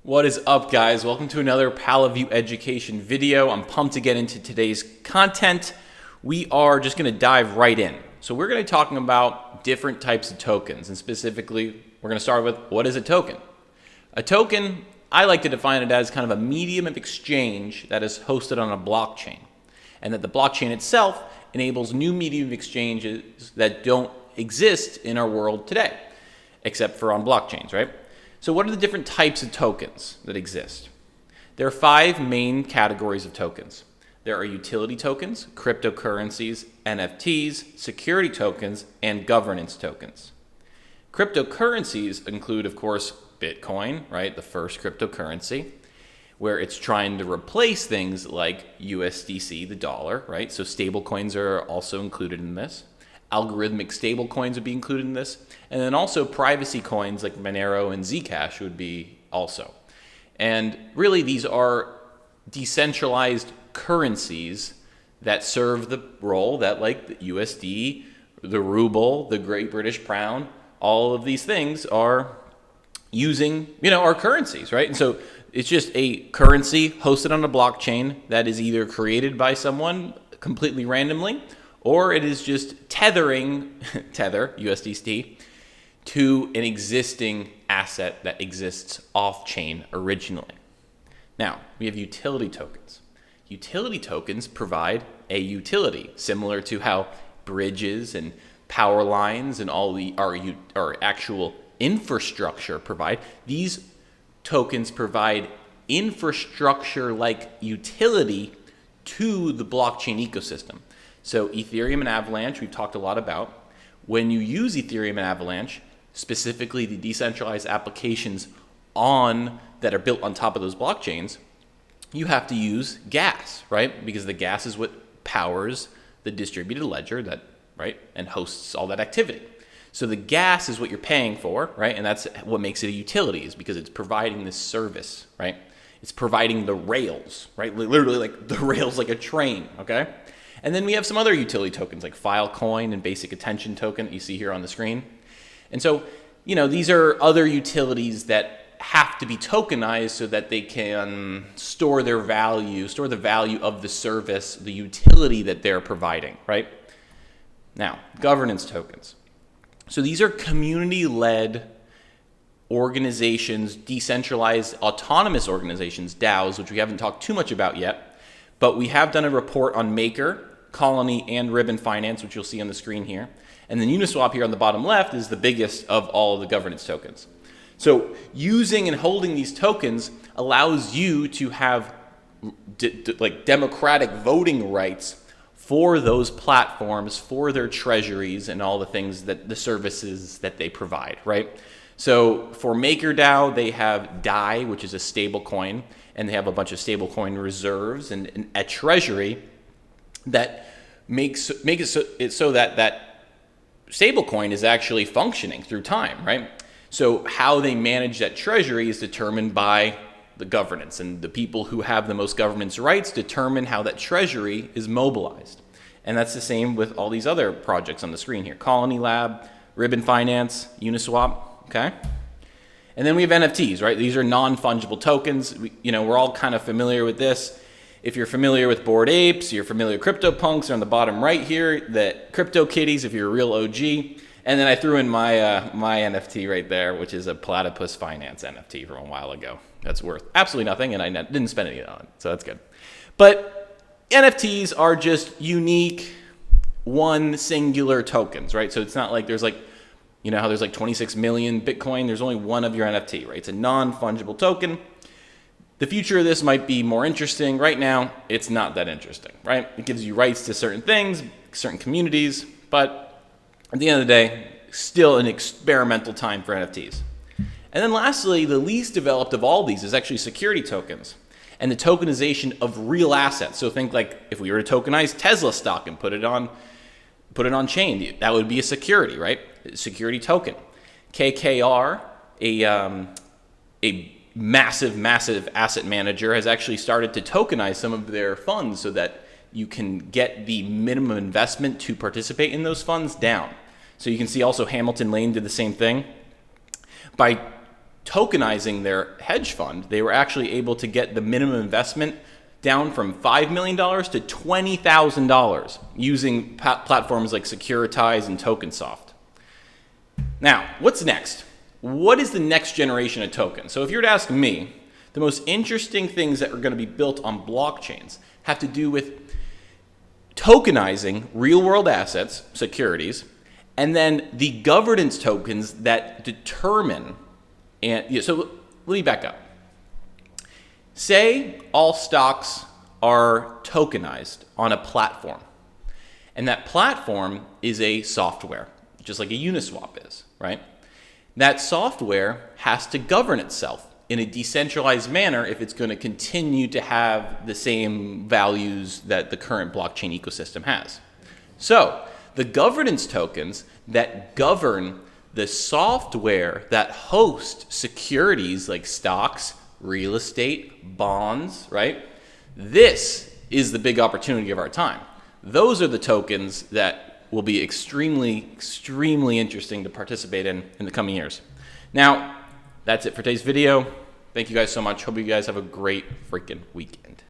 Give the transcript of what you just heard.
What is up, guys? Welcome to another PalaView education video. I'm pumped to get into today's content. We are just going to dive right in. So we're going to be talking about different types of tokens, and specifically, we're going to start with what is a token? A token, I like to define it as kind of a medium of exchange that is hosted on a blockchain, and that the blockchain itself enables new medium of exchanges that don't exist in our world today, except for on blockchains, right? So what are the different types of tokens that exist? There are 5 main categories of tokens. There are utility tokens, cryptocurrencies, NFTs, security tokens, and governance tokens. Cryptocurrencies include, of course, Bitcoin, right? The first cryptocurrency, where it's trying to replace things like USDC, the dollar, right? So stable coins are also included in this. Algorithmic stable coins would be included in this. And then also privacy coins like Monero and Zcash would be also. And really these are decentralized currencies that serve the role that, like the USD, the ruble, the Great British Pound, all of these things are using, our currencies, right? And so it's just a currency hosted on a blockchain that is either created by someone completely randomly, or it is just tethering, USDT, to an existing asset that exists off-chain originally. Now, we have utility tokens. Utility tokens provide a utility, similar to how bridges and power lines and all our actual infrastructure provide. These tokens provide infrastructure-like utility to the blockchain ecosystem. So Ethereum and Avalanche, we've talked a lot about. When you use Ethereum and Avalanche, specifically the decentralized applications that are built on top of those blockchains, you have to use gas, right? Because the gas is what powers the distributed ledger and hosts all that activity. So the gas is what you're paying for, right? And that's what makes it a utility, is because it's providing this service, right? It's providing the rails, right? Literally like the rails like a train, okay? And then we have some other utility tokens like Filecoin and Basic Attention Token that you see here on the screen. And so, these are other utilities that have to be tokenized so that they can store the value of the service, the utility that they're providing, right? Now, governance tokens. So these are community-led organizations, decentralized autonomous organizations, DAOs, which we haven't talked too much about yet, but we have done a report on Maker, Colony, and Ribbon Finance, which you'll see on the screen here. And then Uniswap here on the bottom left is the biggest of all of the governance tokens. So using and holding these tokens allows you to have democratic voting rights for those platforms, for their treasuries, and all the things the services that they provide, right? So for MakerDAO, they have DAI, which is a stable coin, and they have a bunch of stable coin reserves and a treasury that makes it so that stable coin is actually functioning through time, right? So how they manage that treasury is determined by the governance, and the people who have the most governance rights determine how that treasury is mobilized. And that's the same with all these other projects on the screen here: Colony Lab, Ribbon Finance, Uniswap, okay? And then we have NFTs, right? These are non-fungible tokens. We're all kind of familiar with this. If you're familiar with Bored Apes, you're familiar with CryptoPunks. They're on the bottom right here. The CryptoKitties, if you're a real OG. And then I threw in my NFT right there, which is a Platypus Finance NFT from a while ago. That's worth absolutely nothing, and I didn't spend any on it, so that's good. But NFTs are just unique, one singular tokens, right? So it's not like there's how there's 26 million Bitcoin. There's only one of your NFT, right? It's a non-fungible token. The future of this might be more interesting. Right now, it's not that interesting, right? It gives you rights to certain things, certain communities, but at the end of the day, still an experimental time for NFTs. And then lastly, the least developed of all these is actually security tokens and the tokenization of real assets. So think like if we were to tokenize Tesla stock and put it on chain, that would be a security, right? A security token. KKR, a massive asset manager, has actually started to tokenize some of their funds so that you can get the minimum investment to participate in those funds down. So you can see also Hamilton Lane did the same thing. By tokenizing their hedge fund, they were actually able to get the minimum investment down from $5 million to $20,000 using platforms like Securitize and TokenSoft. Now, what's next? What is the next generation of tokens? So if you were to ask me, the most interesting things that are going to be built on blockchains have to do with tokenizing real-world assets, securities, and then the governance tokens that determine. And so let me back up. Say all stocks are tokenized on a platform, and that platform is a software, just like a Uniswap is, right? That software has to govern itself in a decentralized manner if it's going to continue to have the same values that the current blockchain ecosystem has. So the governance tokens that govern the software that host securities like stocks, real estate, bonds, right? This is the big opportunity of our time. Those are the tokens that will be extremely, extremely interesting to participate in the coming years. Now, that's it for today's video. Thank you guys so much. Hope you guys have a great freaking weekend.